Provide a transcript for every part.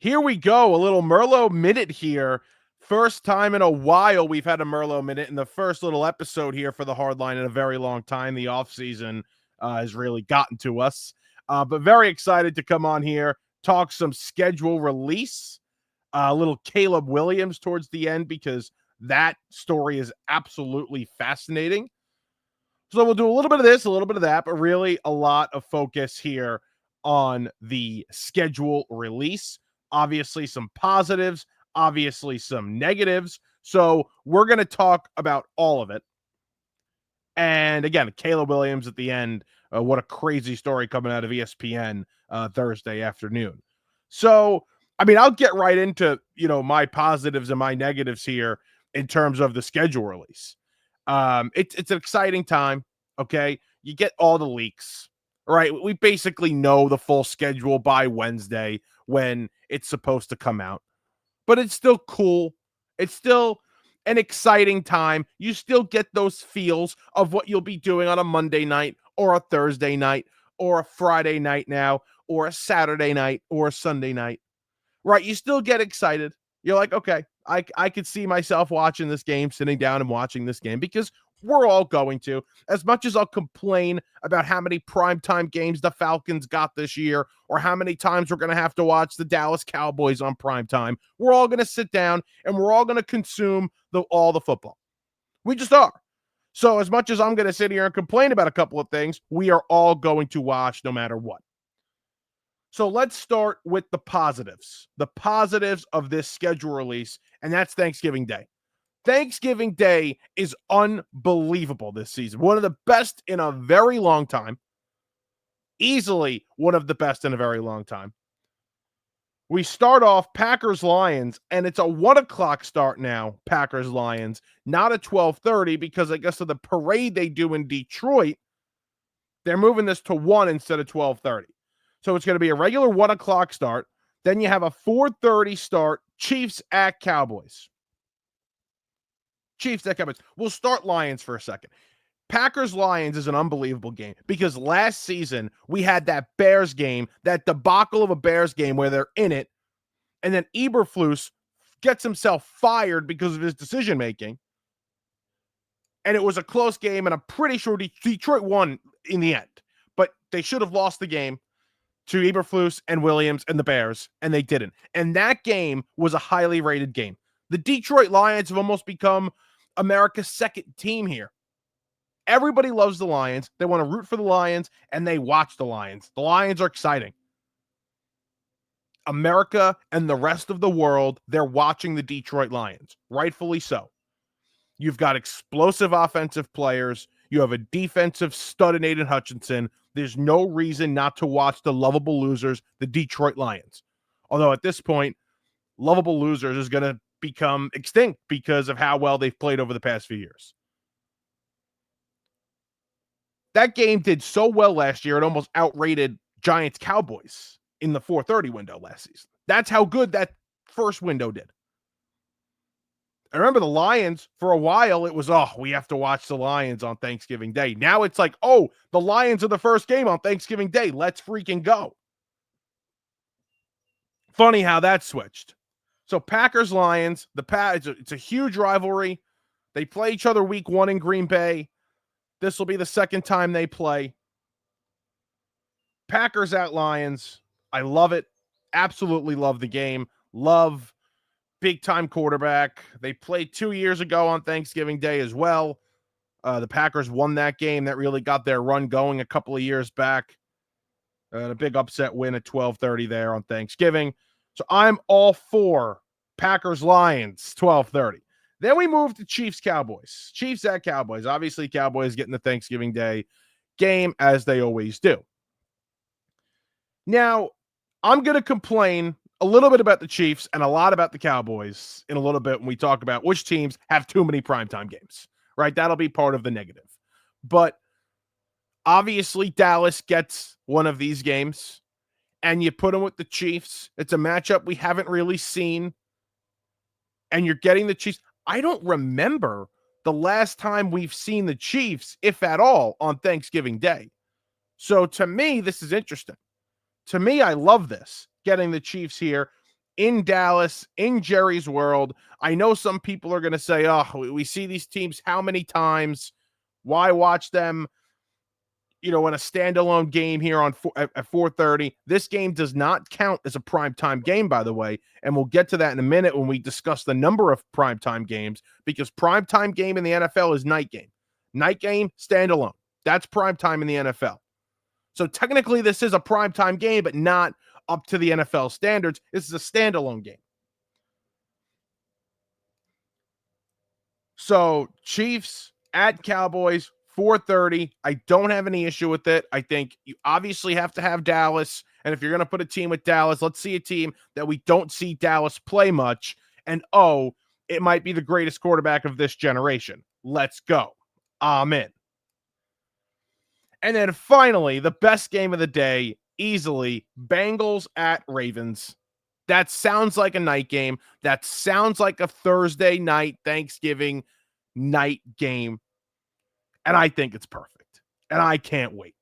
Here we go. A little Merlo minute here. First time in a while we've had a Merlo minute in the first little episode here for the Hardline in a very long time. The offseason has really gotten to us. But very excited to come on here, talk some schedule release, a little Caleb Williams towards the end because that story is absolutely fascinating. So we'll do a little bit of this, a little bit of that, but really a lot of focus here on the schedule release. Obviously, some positives, obviously, some negatives. So we're going to talk about all of it. And again, Caleb Williams at the end. What a crazy story coming out of ESPN Thursday afternoon. So, I mean, I'll get right into, my positives and my negatives here in terms of the schedule release. It's an exciting time. Okay. You get all the leaks, right? We basically know the full schedule by Wednesday when it's supposed to come out, but it's still cool. It's still an exciting time. You still get those feels of what you'll be doing on a Monday night or a Thursday night or a Friday night now or a Saturday night or a Sunday night, right? You still get excited. You're like, okay, I could see myself watching this game, sitting down and watching this game because we're all going to. As much as I'll complain about how many primetime games the Falcons got this year or how many times we're going to have to watch the Dallas Cowboys on primetime, we're all going to sit down and we're all going to consume all the football. We just are. So as much as I'm going to sit here and complain about a couple of things, we are all going to watch no matter what. So let's start with the positives of this schedule release, and that's Thanksgiving Day. Thanksgiving Day is unbelievable this season. One of the best in a very long time. Easily one of the best in a very long time. We start off Packers-Lions, and it's a 1 o'clock start now, Packers-Lions, not a 12:30 because I guess of the parade they do in Detroit, they're moving this to 1 instead of 12:30. So it's going to be a regular 1 o'clock start. Then you have a 4:30 start, Chiefs at Cowboys. Chiefs at Cowboys. We'll start Lions for a second. Packers-Lions is an unbelievable game because last season we had that Bears game, that debacle of a Bears game where they're in it, and then Eberflus gets himself fired because of his decision-making. And it was a close game, and I'm pretty sure Detroit won in the end. But they should have lost the game to Eberflus and Williams and the Bears, and they didn't. And that game was a highly rated game. The Detroit Lions have almost become America's second team here. Everybody loves the Lions. They want to root for the Lions, and they watch the Lions. The Lions are exciting. America and the rest of the world, they're watching the Detroit Lions, rightfully so. You've got explosive offensive players. You have a defensive stud in Aiden Hutchinson. There's no reason not to watch the lovable losers, the Detroit Lions. Although at this point, lovable losers is going to become extinct because of how well they've played over the past few years. That game did so well last year, it almost outrated Giants Cowboys in the 4:30 window last season. That's how good that first window did. I remember the Lions, for a while, it was, we have to watch the Lions on Thanksgiving Day. Now it's like, the Lions are the first game on Thanksgiving Day. Let's freaking go. Funny how that switched. So Packers-Lions, it's a huge rivalry. They play each other week 1 in Green Bay. This will be the second time they play. Packers at Lions. I love it. Absolutely love the game. Love big-time quarterback. They played 2 years ago on Thanksgiving Day as well. The Packers won that game. That really got their run going a couple of years back. A big upset win at 12:30 there on Thanksgiving. So I'm all for Packers-Lions, 12:30. Then we move to Chiefs-Cowboys. Chiefs at Cowboys. Obviously, Cowboys getting the Thanksgiving Day game as they always do. Now, I'm going to complain a little bit about the Chiefs and a lot about the Cowboys in a little bit when we talk about which teams have too many primetime games, right? That'll be part of the negative. But obviously, Dallas gets one of these games, and you put them with the Chiefs. It's a matchup we haven't really seen, and you're getting the Chiefs. I don't remember the last time we've seen the Chiefs, if at all, on Thanksgiving Day. So to me, this is interesting. To me, I love this, getting the Chiefs here. in Dallas, in Jerry's world. I know some people are going to say, oh, we see these teams how many times? Why watch them, in a standalone game here at 4:30? This game does not count as a primetime game, by the way, and we'll get to that in a minute when we discuss the number of primetime games, because primetime game in the NFL is night game. Night game, standalone. That's primetime in the NFL. So technically, this is a primetime game, but not up to the NFL standards. This is a standalone game. So Chiefs at Cowboys, 4:30. I don't have any issue with it. I think you obviously have to have Dallas. And if you're going to put a team with Dallas, let's see a team that we don't see Dallas play much. And it might be the greatest quarterback of this generation. Let's go. Amen. And then finally, the best game of the day, easily, Bengals at Ravens. That sounds like a night game. That sounds like a Thursday night, Thanksgiving night game. And I think it's perfect. And I can't wait,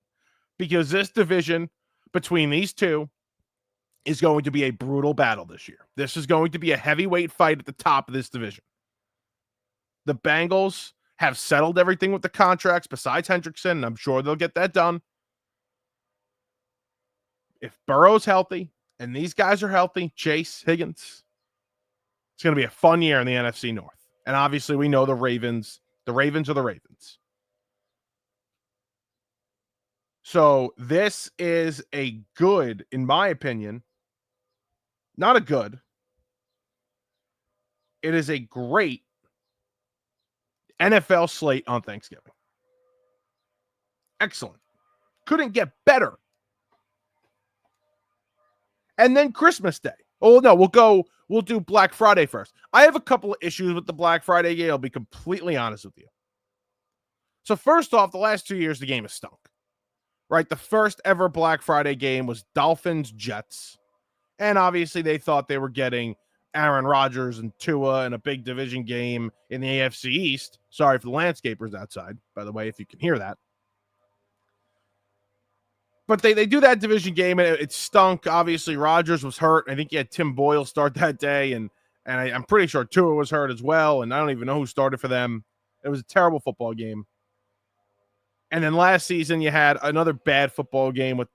because this division between these two is going to be a brutal battle this year. This is going to be a heavyweight fight at the top of this division. The Bengals have settled everything with the contracts besides Hendrickson, and I'm sure they'll get that done. If Burrow's healthy and these guys are healthy, Chase, Higgins, it's going to be a fun year in the NFC North. And obviously we know the Ravens. The Ravens are the Ravens. So this is a good, in my opinion, not a good. It is a great NFL slate on Thanksgiving. Excellent. Couldn't get better. And then Christmas Day. Oh, no, we'll do Black Friday first. I have a couple of issues with the Black Friday game. I'll be completely honest with you. So first off, the last 2 years, the game has stunk. Right? The first ever Black Friday game was Dolphins-Jets. And obviously they thought they were getting Aaron Rodgers and Tua in a big division game in the AFC East. Sorry for the landscapers outside, by the way, if you can hear that. But they do that division game, and it stunk. Obviously, Rodgers was hurt. I think he had Tim Boyle start that day, and I'm pretty sure Tua was hurt as well, and I don't even know who started for them. It was a terrible football game. And then last season, you had another bad football game with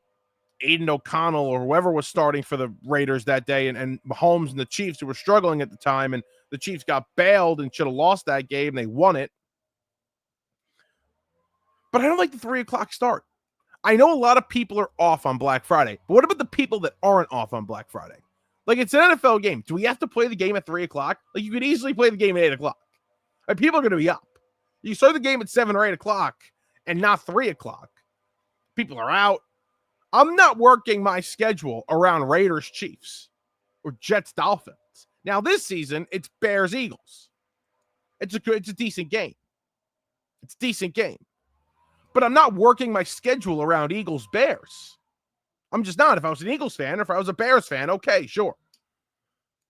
Aiden O'Connell or whoever was starting for the Raiders that day, and Mahomes and the Chiefs, who were struggling at the time, and the Chiefs got bailed and should have lost that game. They won it. But I don't like the 3 o'clock start. I know a lot of people are off on Black Friday, but what about the people that aren't off on Black Friday? Like, it's an NFL game. Do we have to play the game at 3 o'clock? Like, you could easily play the game at 8 o'clock. Like, people are going to be up. You start the game at 7 or 8 o'clock and not 3 o'clock. People are out. I'm not working my schedule around Raiders Chiefs or Jets Dolphins. Now, this season, it's Bears Eagles. It's a decent game. It's a decent game. But I'm not working my schedule around Eagles Bears. I'm just not. If I was an Eagles fan or if I was a Bears fan, okay, sure.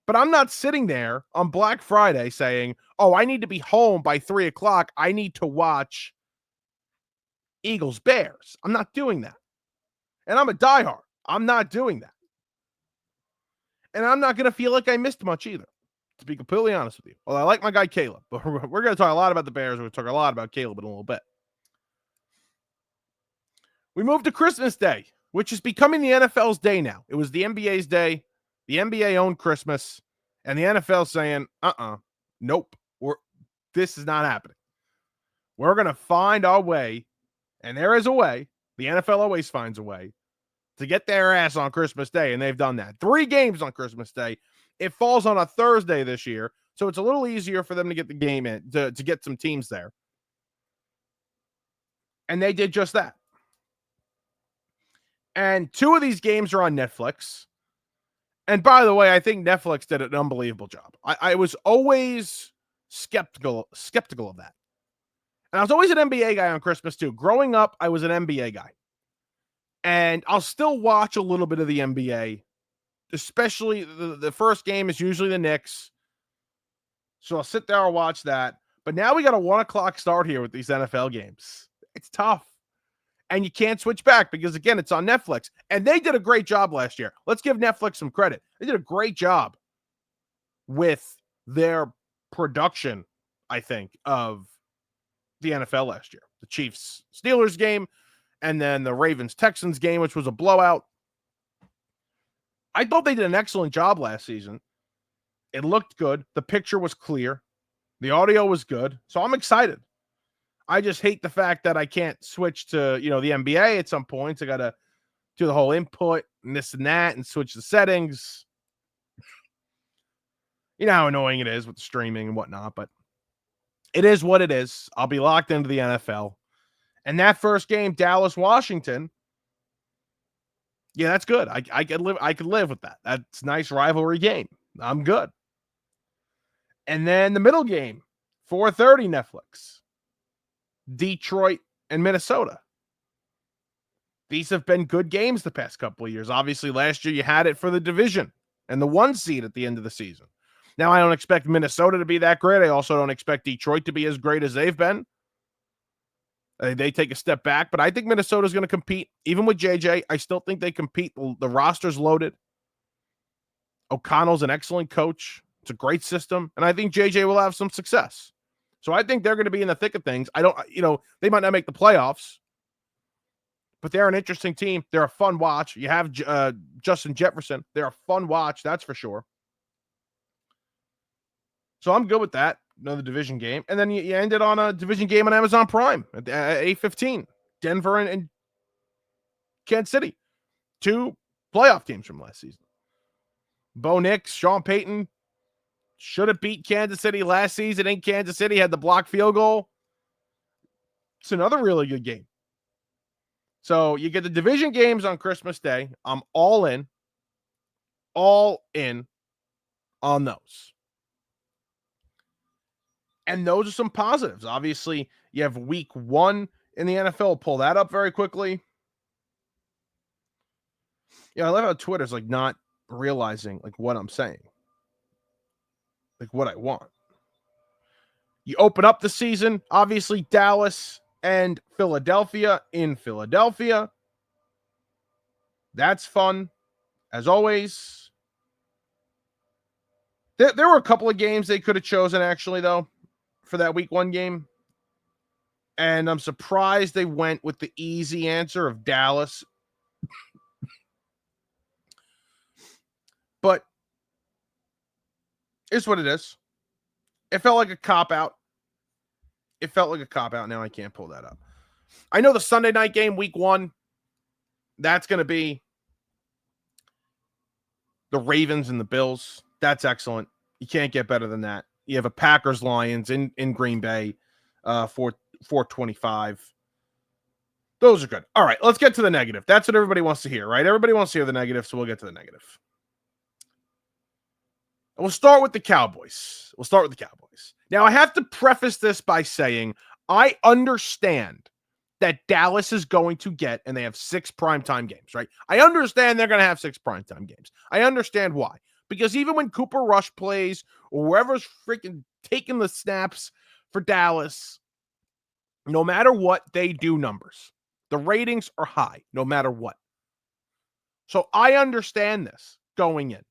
But I'm not sitting there on Black Friday saying, oh, I need to be home by 3 o'clock. I need to watch Eagles Bears. I'm not doing that. And I'm a diehard. I'm not doing that. And I'm not going to feel like I missed much either, to be completely honest with you. Well, I like my guy Caleb, but we're going to talk a lot about the Bears. We're going to talk a lot about Caleb in a little bit. We moved to Christmas Day, which is becoming the NFL's day now. It was the NBA's day. The NBA owned Christmas, and the NFL saying, nope, this is not happening. We're going to find our way, and there is a way. The NFL always finds a way to get their ass on Christmas Day, and they've done that. 3 games on Christmas Day. It falls on a Thursday this year, so it's a little easier for them to get the game in, to get some teams there. And they did just that. And 2 of these games are on Netflix. And by the way, I think Netflix did an unbelievable job. I was always skeptical of that. And I was always an NBA guy on Christmas too. Growing up, I was an NBA guy. And I'll still watch a little bit of the NBA, especially the first game is usually the Knicks. So I'll sit there and watch that. But now we got a 1 o'clock start here with these NFL games. It's tough. And you can't switch back because, again, it's on Netflix. And they did a great job last year. Let's give Netflix some credit. They did a great job with their production, I think, of the NFL last year. The Chiefs-Steelers game, and then the Ravens-Texans game, which was a blowout. I thought they did an excellent job last season. It looked good. The picture was clear. The audio was good. So I'm excited. I just hate the fact that I can't switch to, the NBA at some points. I got to do the whole input and this and that and switch the settings. You know how annoying it is with the streaming and whatnot, but it is what it is. I'll be locked into the NFL. And that first game, Dallas-Washington, yeah, that's good. I could live with that. That's a nice rivalry game. I'm good. And then the middle game, 4:30 Netflix. Detroit and Minnesota. These have been good games the past couple of years. Obviously, last year you had it for the division and the 1 seed at the end of the season. Now, I don't expect Minnesota to be that great. I also don't expect Detroit to be as great as they've been. They take a step back, but I think Minnesota's going to compete. Even with JJ, I still think they compete. The roster's loaded. O'Connell's an excellent coach. It's a great system, and I think JJ will have some success. So I think they're going to be in the thick of things. They might not make the playoffs, but they're an interesting team. They're a fun watch. You have Justin Jefferson. They're a fun watch, that's for sure. So I'm good with that. Another division game. And then you ended on a division game on Amazon Prime at 8:15. Denver and Kansas City. 2 playoff teams from last season. Bo Nix, Sean Payton should have beat Kansas City last season in Kansas City, had the blocked field goal. It's another really good game. So you get the division games on Christmas Day. I'm all in on those. And those are some positives. Obviously, you have week 1 in the NFL. Pull that up very quickly. Yeah, I love how Twitter's like not realizing like what I'm saying. Like what I want. You open up the season, obviously Dallas and Philadelphia in Philadelphia. That's fun, as always. There were a couple of games they could have chosen, actually, though, for that week 1 game. And I'm surprised they went with the easy answer of Dallas. But it's what it is. It felt like a cop-out. Now I can't pull that up. I know the Sunday night game, week 1, that's going to be the Ravens and the Bills. That's excellent. You can't get better than that. You have a Packers-Lions in Green Bay for 425. Those are good. All right, let's get to the negative. That's what everybody wants to hear, right? Everybody wants to hear the negative, so we'll get to the negative. And we'll start with the Cowboys. Now, I have to preface this by saying I understand that Dallas is going to get, and they have 6 primetime games, right? I understand they're going to have 6 primetime games. I understand why. Because even when Cooper Rush plays, or whoever's freaking taking the snaps for Dallas, no matter what, they do numbers. The ratings are high, no matter what. So I understand this going in.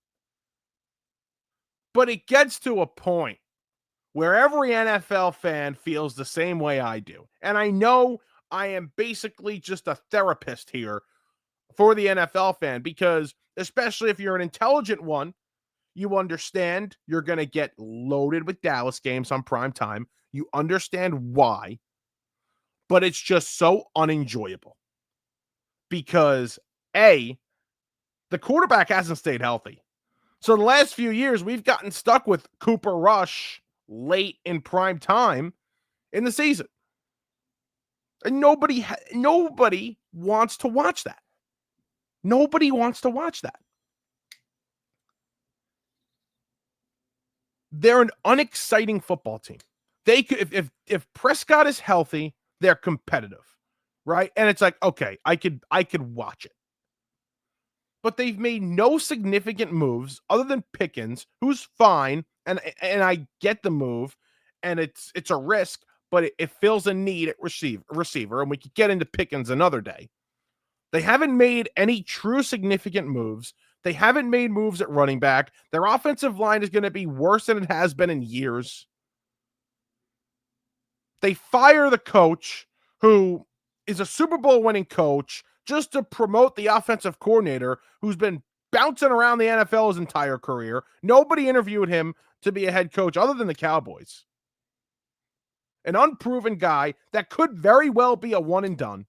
But it gets to a point where every NFL fan feels the same way I do. And I know I am basically just a therapist here for the NFL fan, because especially if you're an intelligent one, you understand you're going to get loaded with Dallas games on prime time. You understand why, but it's just so unenjoyable because the quarterback hasn't stayed healthy. So the last few years, we've gotten stuck with Cooper Rush late in prime time in the season. And nobody wants to watch that. Nobody wants to watch that. They're an unexciting football team. They could, if Prescott is healthy, they're competitive, right? And it's like, okay, I could watch it. But they've made no significant moves other than Pickens, who's fine, and I get the move, and it's a risk, but it fills a need at receiver, and we could get into Pickens another day. They haven't made any true significant moves. They haven't made moves at running back. Their offensive line is going to be worse than it has been in years. They fire the coach, who is a Super Bowl winning coach, just to promote the offensive coordinator who's been bouncing around the NFL his entire career. Nobody interviewed him to be a head coach other than the Cowboys. An unproven guy that could very well be a one and done.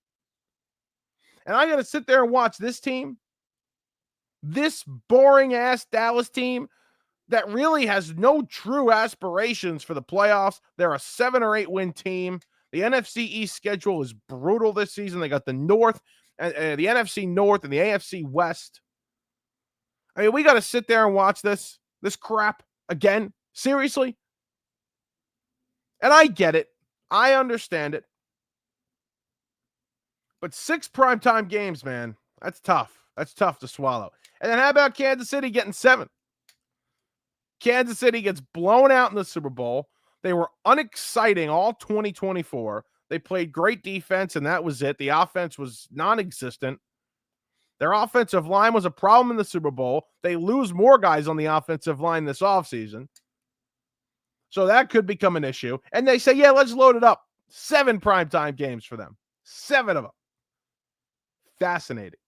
And I got to sit there and watch this team, this boring ass Dallas team that really has no true aspirations for the playoffs. They're a 7 or 8 win team. The NFC East schedule is brutal this season. They got the North, the NFC North and the AFC West. I mean, we got to sit there and watch this crap again. Seriously? And I get it. I understand it. But 6 primetime games, man, that's tough. That's tough to swallow. And then how about Kansas City getting 7? Kansas City gets blown out in the Super Bowl. They were unexciting all 2024. They played great defense, and that was it. The offense was non-existent. Their offensive line was a problem in the Super Bowl. They lose more guys on the offensive line this offseason. So that could become an issue. And they say, yeah, let's load it up. 7 primetime games for them. 7 of them. Fascinating.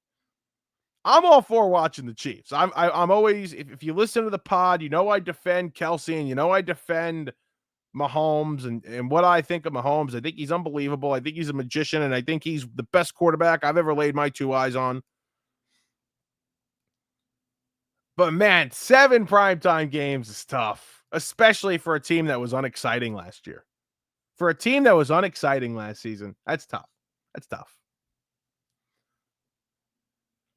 I'm all for watching the Chiefs. I'm always, if you listen to the pod, you know I defend Kelsey, and you know I defend Mahomes and what I think of Mahomes. I think he's unbelievable. I think he's a magician, and I think he's the best quarterback I've ever laid my 2 eyes on. But man, 7 primetime games is tough, especially for a team that was unexciting last year. For a team that was unexciting last season, that's tough. That's tough.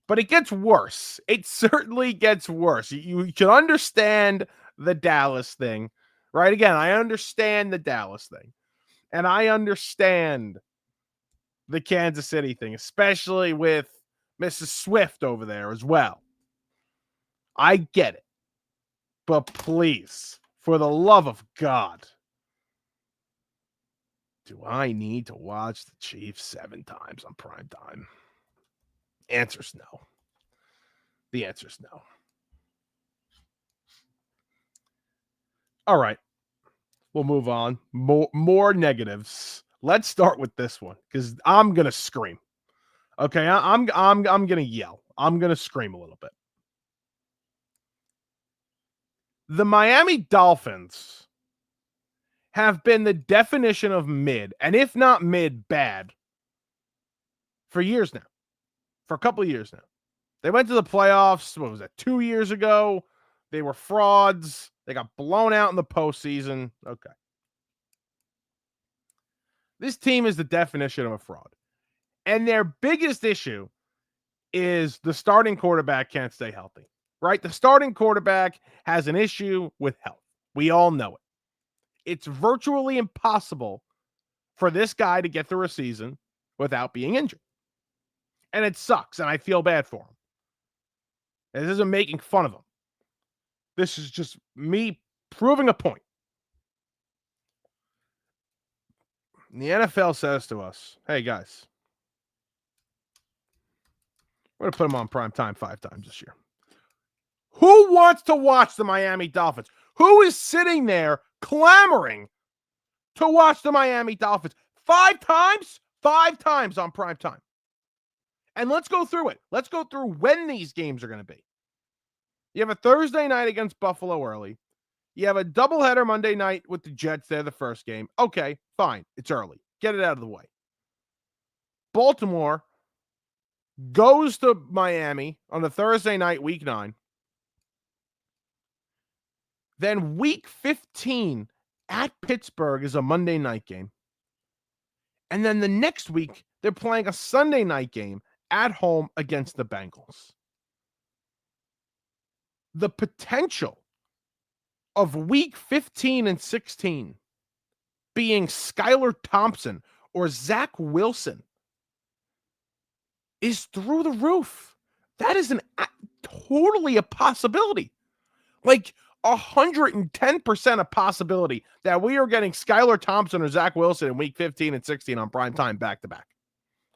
But it gets worse. It certainly gets worse. You can understand the Dallas thing, right? Again, I understand the Dallas thing. And I understand the Kansas City thing, especially with Mrs. Swift over there as well. I get it. But please, for the love of God, do I need to watch the Chiefs 7 times on primetime? Answer's no. The answer's no. All right. We'll move on. More negatives. Let's start with this one because I'm gonna scream. Okay, I'm gonna yell. I'm gonna scream a little bit. The Miami Dolphins have been the definition of mid, and if not mid, bad, for years now. For a couple of years now. They went to the playoffs, what was that, 2 years ago? They were frauds. They got blown out in the postseason. Okay. This team is the definition of a fraud. And their biggest issue is the starting quarterback can't stay healthy, right? The starting quarterback has an issue with health. We all know it. It's virtually impossible for this guy to get through a season without being injured. And it sucks, and I feel bad for him. This isn't making fun of him. This is just me proving a point. And the NFL says to us, hey, guys, we're going to put them on prime time 5 times this year. Who wants to watch the Miami Dolphins? Who is sitting there clamoring to watch the Miami Dolphins 5 times? 5 times on prime time. And let's go through it. Let's go through when these games are going to be. You have a Thursday night against Buffalo early. You have a doubleheader Monday night with the Jets. They're the first game. Okay, fine. It's early. Get it out of the way. Baltimore goes to Miami on a Thursday night, week 9. Then week 15 at Pittsburgh is a Monday night game. And then the next week, they're playing a Sunday night game at home against the Bengals. The potential of week 15 and 16 being Skylar Thompson or Zach Wilson is through the roof. That is totally a possibility. Like, 110% a possibility that we are getting Skylar Thompson or Zach Wilson in week 15 and 16 on prime time back to back,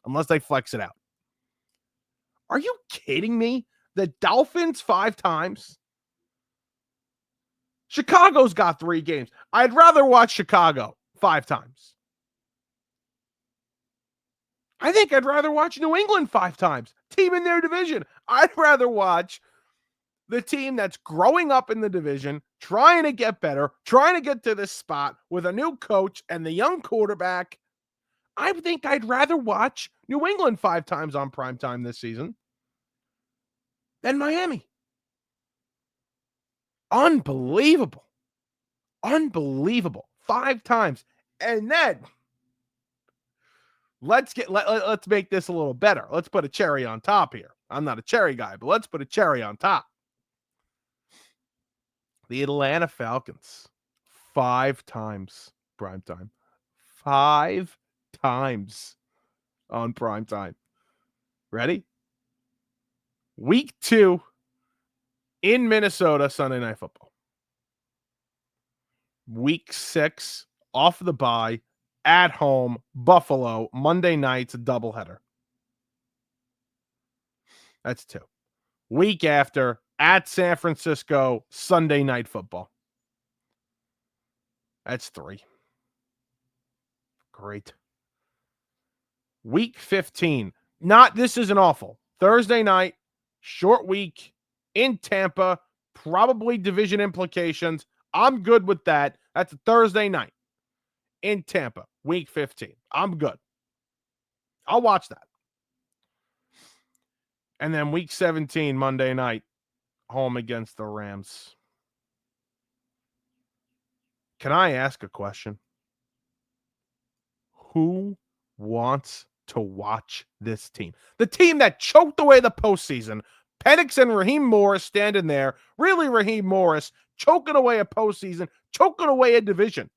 unless they flex it out. Are you kidding me? The Dolphins 5 times? Chicago's got 3 games. I'd rather watch Chicago 5 times. I think I'd rather watch New England 5 times. Team in their division. I'd rather watch the team that's growing up in the division, trying to get better, trying to get to this spot with a new coach and the young quarterback. I think I'd rather watch New England 5 times on primetime this season than Miami. Unbelievable. Unbelievable. 5 times. And then let's make this a little better. Let's put a cherry on top here. I'm not a cherry guy, but let's put a cherry on top. The Atlanta Falcons, 5 times primetime. 5 times on primetime. Ready? Week 2 in Minnesota, Sunday Night Football. Week 6 off the bye at home, Buffalo, Monday night's a doubleheader. That's 2. Week after at San Francisco, Sunday Night Football. That's 3. Great. Week 15. This isn't awful. Thursday night, short week in Tampa, probably division implications. I'm good with that. That's a Thursday night in Tampa, week 15. I'm good. I'll watch that. And then week 17, Monday night, home against the Rams. Can I ask a question? Who wants to watch this team? The team that choked away the postseason. Penix and Raheem Morris standing there. Really, Raheem Morris choking away a postseason, choking away a division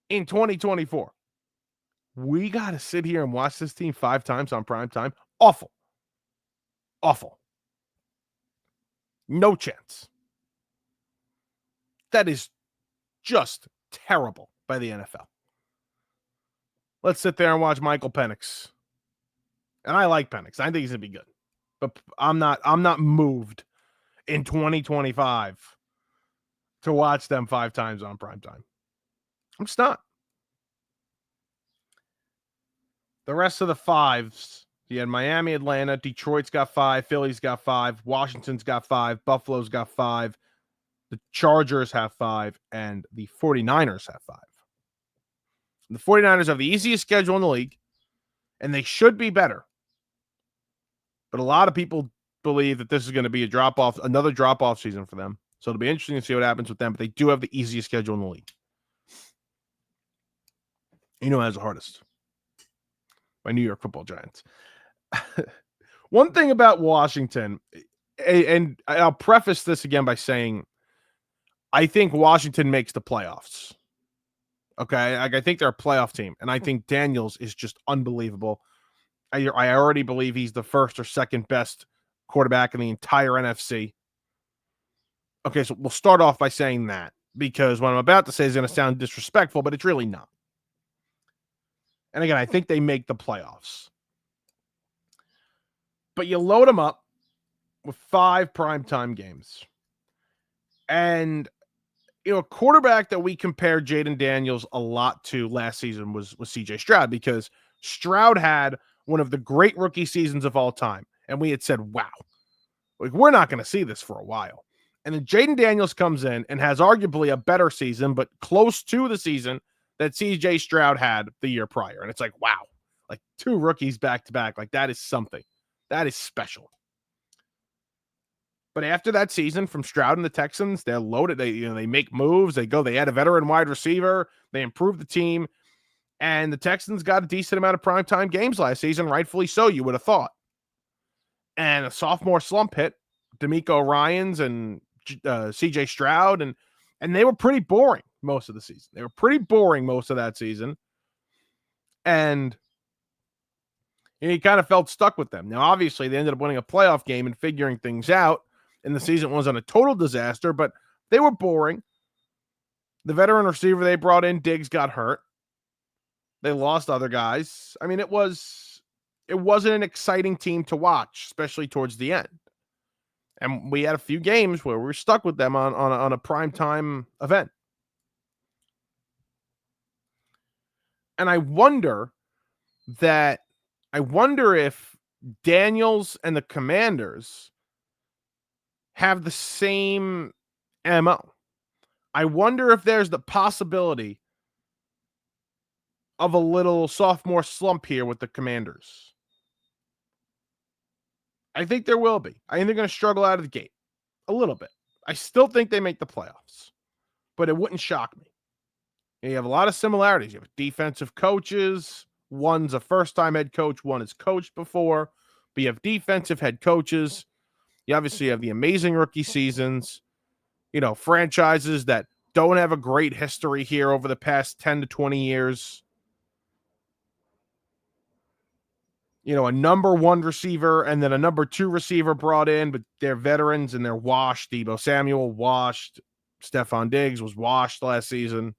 in 2024. We got to sit here and watch this team 5 times on prime time. Awful. Awful. No chance. That is just terrible by the NFL. Let's sit there and watch Michael Penix. And I like Penix. I think he's going to be good. But I'm not moved in 2025 to watch them 5 times on primetime. I'm just not. The rest of the 5s, you had Miami, Atlanta, Detroit's got 5, Philly's got 5, Washington's got 5, Buffalo's got 5, the Chargers have 5, and the 49ers have 5. The 49ers have the easiest schedule in the league, and they should be better. But a lot of people believe that this is going to be another drop-off season for them. So it'll be interesting to see what happens with them, but they do have the easiest schedule in the league. You know who has the hardest? My New York Football Giants. One thing about Washington, and I'll preface this again by saying, I think Washington makes the playoffs. Okay, I think they're a playoff team, and I think Daniels is just unbelievable. I already believe he's the first or second best quarterback in the entire NFC. Okay, so we'll start off by saying that, because what I'm about to say is going to sound disrespectful, but it's really not. And again, I think they make the playoffs. But you load them up with 5 primetime games. And, a quarterback that we compared Jaden Daniels a lot to last season was CJ Stroud, because Stroud had one of the great rookie seasons of all time. And we had said, wow, we're not going to see this for a while. And then Jaden Daniels comes in and has arguably a better season, but close to the season that CJ Stroud had the year prior. And it's like, wow, like 2 rookies back to back. Like, that is something. That is special. But after that season from Stroud and the Texans, they're loaded. They make moves. They add a veteran wide receiver. They improve the team. And the Texans got a decent amount of primetime games last season, rightfully so, you would have thought. And a sophomore slump hit, D'Amico Ryans and CJ Stroud, and they were pretty boring most of the season. They were pretty boring most of that season. And he kind of felt stuck with them. Now, obviously, they ended up winning a playoff game and figuring things out. in the season wasn't a total disaster, but they were boring. The veteran receiver they brought in, Diggs, got hurt. They lost other guys. I mean, it wasn't an exciting team to watch, especially towards the end. And we had a few games where we were stuck with them on a primetime event. And I wonder if Daniels and the Commanders have the same MO. I wonder if there's the possibility of a little sophomore slump here with the Commanders. I think there will be. I think they're going to struggle out of the gate a little bit. I still think they make the playoffs, but it wouldn't shock me. And you have a lot of similarities. You have defensive coaches. One's a first-time head coach. One has coached before. But you have defensive head coaches. You obviously have the amazing rookie seasons. Franchises that don't have a great history here over the past 10 to 20 years. A number one receiver and then a number two receiver brought in, but they're veterans and they're washed. Deebo Samuel washed. Stephon Diggs was washed last season.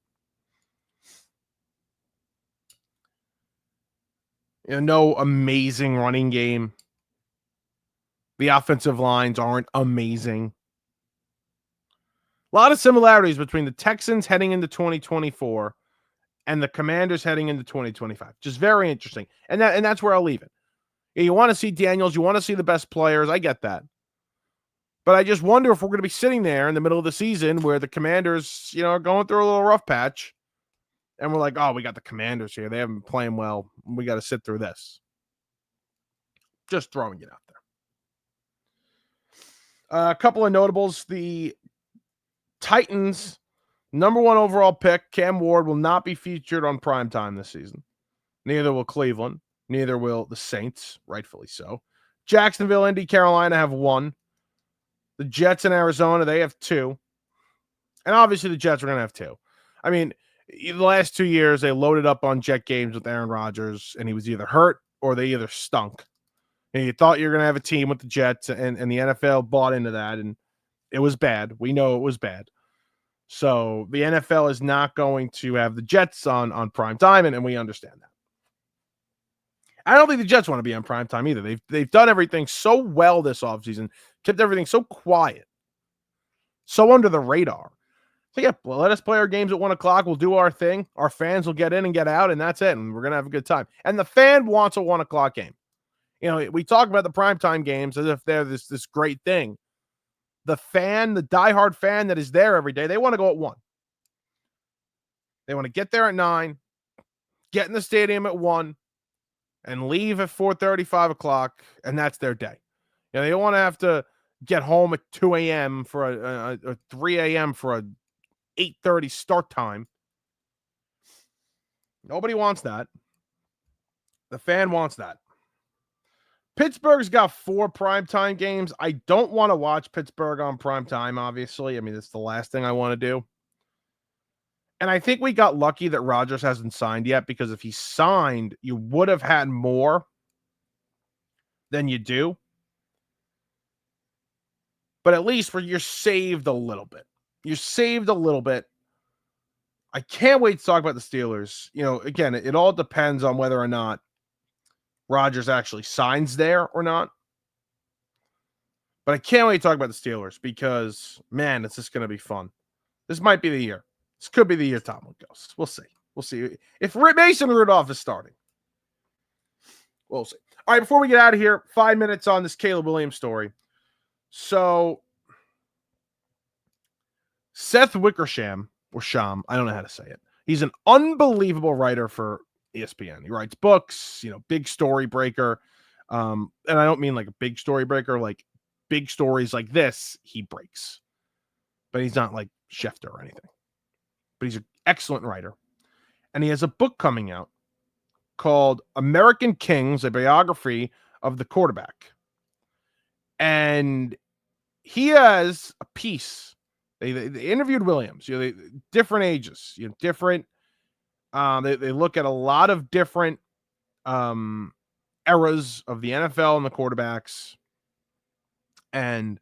No amazing running game. The offensive lines aren't amazing. A lot of similarities between the Texans heading into 2024 and the Commanders heading into 2025. Just very interesting. And that's where I'll leave it. You want to see Daniels. You want to see the best players. I get that. But I just wonder if we're going to be sitting there in the middle of the season where the Commanders, are going through a little rough patch. And we're like, oh, we got the Commanders here. They haven't been playing well. We got to sit through this. Just throwing it out there. A couple of notables. The Titans, number one overall pick, Cam Ward, will not be featured on primetime this season. Neither will Cleveland. Neither will the Saints, rightfully so. Jacksonville, Indy, Carolina have one. The Jets in Arizona, they have two. And obviously the Jets are going to have two. I mean, the last 2 years, they loaded up on Jet games with Aaron Rodgers, and he was either hurt or they either stunk. And you thought you were going to have a team with the Jets, and the NFL bought into that, and it was bad. We know it was bad. So the NFL is not going to have the Jets on prime time, and we understand that. I don't think the Jets want to be on prime time either. They've done everything so well this offseason, kept everything so quiet, so under the radar. So yeah, well, let us play our games at 1 o'clock. We'll do our thing. Our fans will get in and get out, and that's it. And we're gonna have a good time. And the fan wants a 1 o'clock game. We talk about the primetime games as if they're this great thing. The fan, the diehard fan that is there every day, they want to go at 1. They want to get there at 9, get in the stadium at 1, and leave at 4:30, 5 o'clock, and that's their day. They don't want to have to get home at 2 a.m. for a 3 a.m. for a 8:30 start time. Nobody wants that. The fan wants that. Pittsburgh's got 4 primetime games. I don't want to watch Pittsburgh on primetime, obviously. I mean, it's the last thing I want to do. And I think we got lucky that Rodgers hasn't signed yet, because if he signed, you would have had more than you do. But at least you're saved a little bit. You're saved a little bit. I can't wait to talk about the Steelers. Again, it all depends on whether or not Rodgers actually signs there or not. But I can't wait to talk about the Steelers because, man, it's just going to be fun. This might be the year. This could be the year Tomlin goes. We'll see. We'll see. If Mason Rudolph is starting, we'll see. All right, before we get out of here, 5 minutes on this Caleb Williams story. So, Seth Wickersham, or Sham, I don't know how to say it. He's an unbelievable writer for ESPN. He writes books, big story breaker. And I don't mean like a big story breaker, like big stories like this, he breaks. But he's not like Schefter or anything. But he's an excellent writer. And he has a book coming out called American Kings, a biography of the quarterback. And he has a piece. They interviewed Williams, different ages, different. They look at a lot of different eras of the NFL and the quarterbacks. And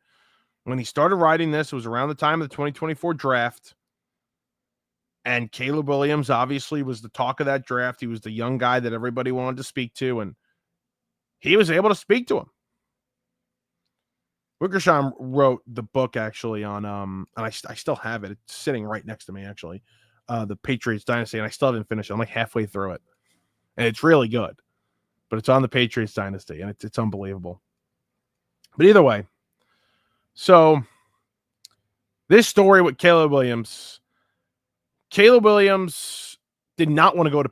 When he started writing this, it was around the time of the 2024 draft. And Caleb Williams obviously was the talk of that draft. He was the young guy that everybody wanted to speak to, and he was able to speak to him. Wickersham wrote the book actually on, and I still have it. It's sitting right next to me, actually. The Patriots Dynasty, and I still haven't finished it. I'm like halfway through it. And it's really good. But it's on the Patriots Dynasty, and it's unbelievable. But either way, so this story with Caleb Williams did not want to go to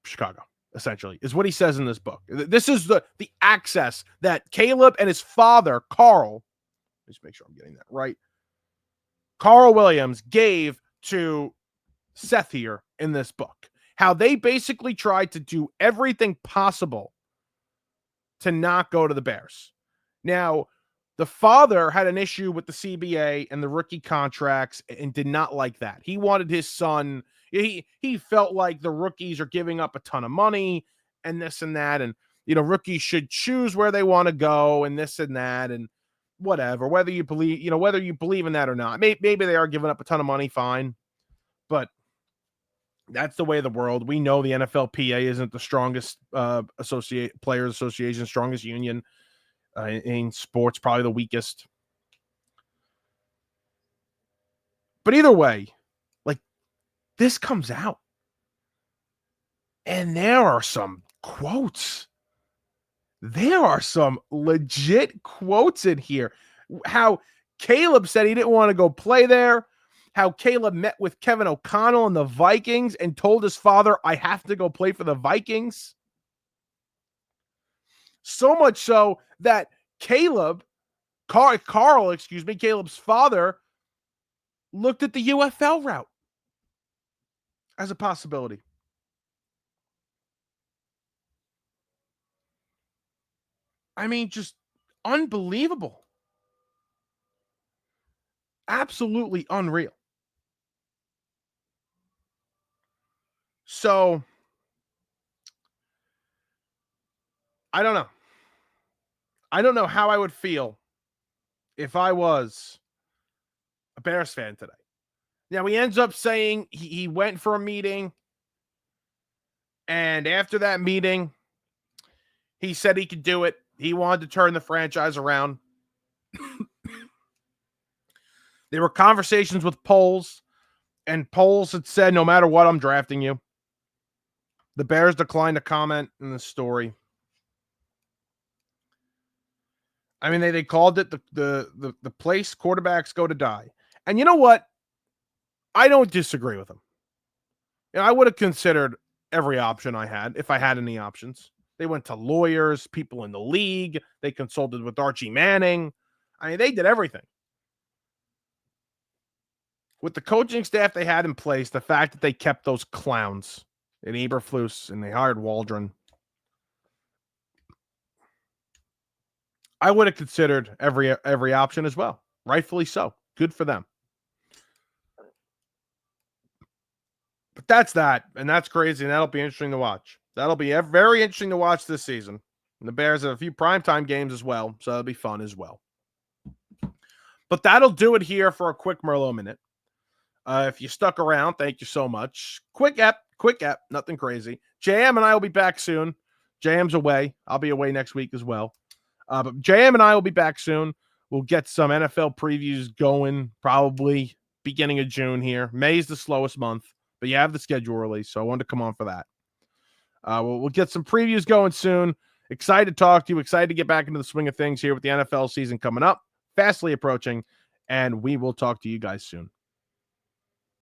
Chicago, essentially, is what he says in this book. This is the access that Caleb and his father, Carl, just make sure I'm getting that right, Carl Williams gave to Seth here in this book. How they basically tried to do everything possible to not go to the Bears. Now, the father had an issue with the CBA and the rookie contracts and did not like that. He wanted his son, he felt like the rookies are giving up a ton of money and this and that. And, rookies should choose where they want to go and this and that and whatever, whether you believe in that or not. Maybe they are giving up a ton of money, fine. But that's the way of the world. We know the NFLPA isn't the strongest players association, strongest union in sports, probably the weakest. But either way, like, this comes out, and there are some quotes. There are some legit quotes in here. How Caleb said he didn't want to go play there. How Caleb met with Kevin O'Connell and the Vikings and told his father, I have to go play for the Vikings. So much so that Caleb's father looked at the UFL route as a possibility. I mean, just unbelievable. Absolutely unreal. So, I don't know. I don't know how I would feel if I was a Bears fan today. Now, he ends up saying he went for a meeting, and after that meeting, he said he could do it. He wanted to turn the franchise around. There were conversations with Poles, and Poles had said, no matter what, I'm drafting you. The Bears declined to comment in the story. I mean, they called it the place quarterbacks go to die. And you know what? I don't disagree with them. I would have considered every option I had if I had any options. They went to lawyers, people in the league. They consulted with Archie Manning. I mean, they did everything. With the coaching staff they had in place, the fact that they kept those clowns in Eberflus and they hired Waldron, I would have considered every option as well. Rightfully so. Good for them. But that's that, and that's crazy, and that'll be interesting to watch. That'll be very interesting to watch this season. And the Bears have a few primetime games as well, so that'll be fun as well. But that'll do it here for a quick Merlo Minute. If you stuck around, thank you so much. Quick ep, nothing crazy. JM and I will be back soon. JM's away. I'll be away next week as well. But JM and I will be back soon. We'll get some NFL previews going probably beginning of June here. May is the slowest month, but you have the schedule release, so I wanted to come on for that. We'll get some previews going soon. Excited to talk to you. Excited to get back into the swing of things here with the NFL season coming up, fastly approaching, and we will talk to you guys soon.